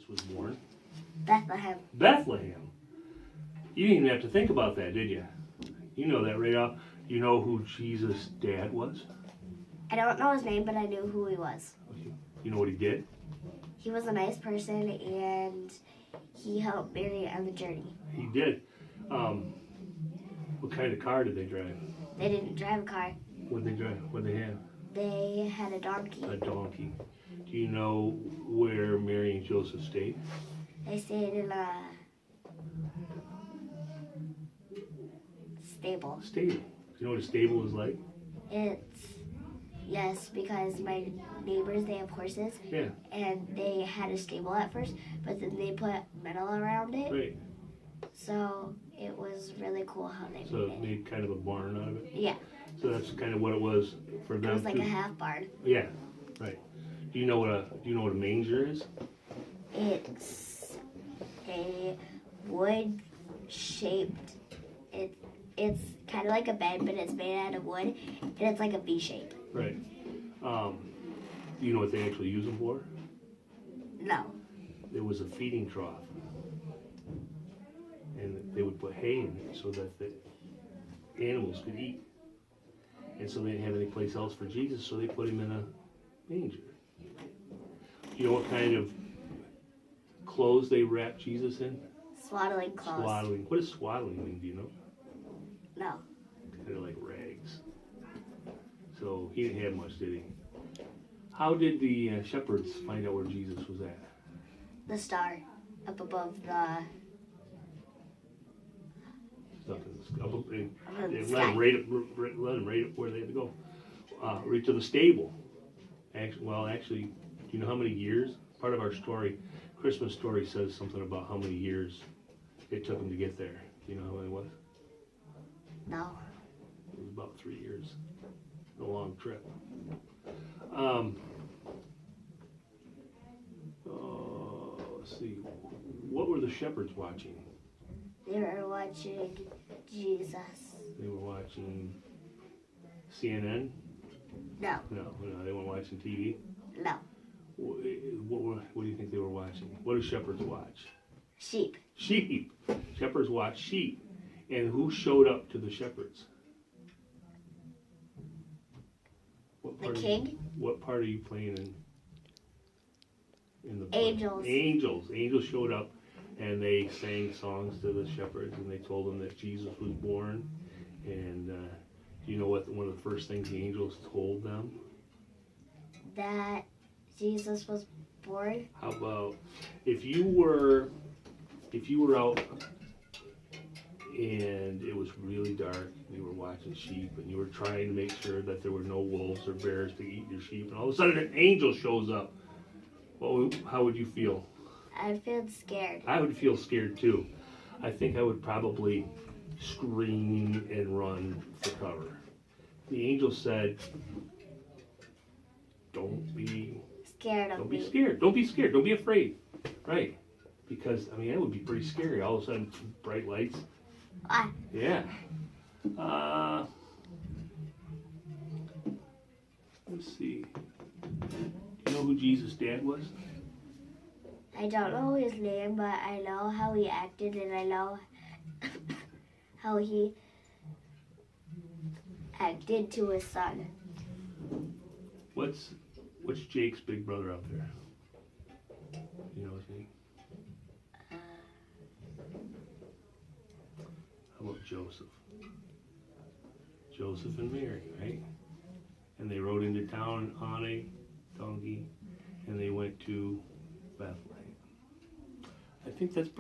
Jesus was born? Bethlehem. Bethlehem. You didn't even have to think about that, did you? You know that right off. You know who Jesus' dad was? I don't know his name, but I knew who he was. You know what he did? He was a nice person, and he helped Mary on the journey. He did. What kind of car did they drive? They didn't drive a car. What did they drive? What did they have? They had a donkey. A donkey. Do you know where Mary and Joseph stayed? They stayed in a stable. Stable. You know what a stable is like? Yes, because my neighbors, they have horses. Yeah. And they had a stable at first, but then they put metal around it. Right. So it was really cool how they So made it it. made kind of a barn out of it. Yeah, So that's kind of what it was for them. it was like too. a half barn. Yeah. Right. Do you know what a manger is? It's a wood shaped. It's kind of like a bed, but it's made out of wood, and it's like a V shape. Right. Do you know what they actually use them for? No, It was a feeding trough. And they would put hay in it so that the animals could eat. And so they didn't have any place else for Jesus, so they put him in a manger. You know what kind of clothes they wrapped Jesus in? swaddling clothes. Swaddling. What does swaddling mean? Do you know? No, Kind of like rags. So he didn't have much, did he? How did the shepherds find out where Jesus was at? the star up above the Stuff in the sky. They the let sky. them right up where they had to go. Right to the stable. Actually, do you know how many years? Part of our story, Christmas story, says something about how many years it took them to get there. Do you know how many it was? No, It was about 3 years. A long trip. Let's see. What were the shepherds watching? they were watching Jesus. They were watching CNN? No, No, they weren't watching TV. no, What do you think they were watching? What do shepherds watch? sheep. Sheep. Shepherds watch sheep. And who showed up to the shepherds? What The part are king. what part are you playing in the book? Angels. Angels showed up and they sang songs to the shepherds and they told them that Jesus was born. And do you know what one of the first things the angels told them? That Jesus was born. How about if you were out and it was really dark and you were watching sheep and you were trying to make sure that there were no wolves or bears to eat your sheep and all of a sudden an angel shows up, how would you feel? I'd feel scared. I would feel scared too. I think I would probably scream and run for cover. The angel said, don't be Scared of Don't be me. scared. Don't be scared. Don't be afraid. Right. Because, I mean, that would be pretty scary. All of a sudden, bright lights. Ah, Yeah. Let's see. Do you know who Jesus' dad was? I don't know his name, but I know how he acted, and I know how he acted to his son. What's Jake's big brother out there? You know his name? How about Joseph? Joseph and Mary, right? And they rode into town on a donkey, and they went to Bethlehem. I think that's pretty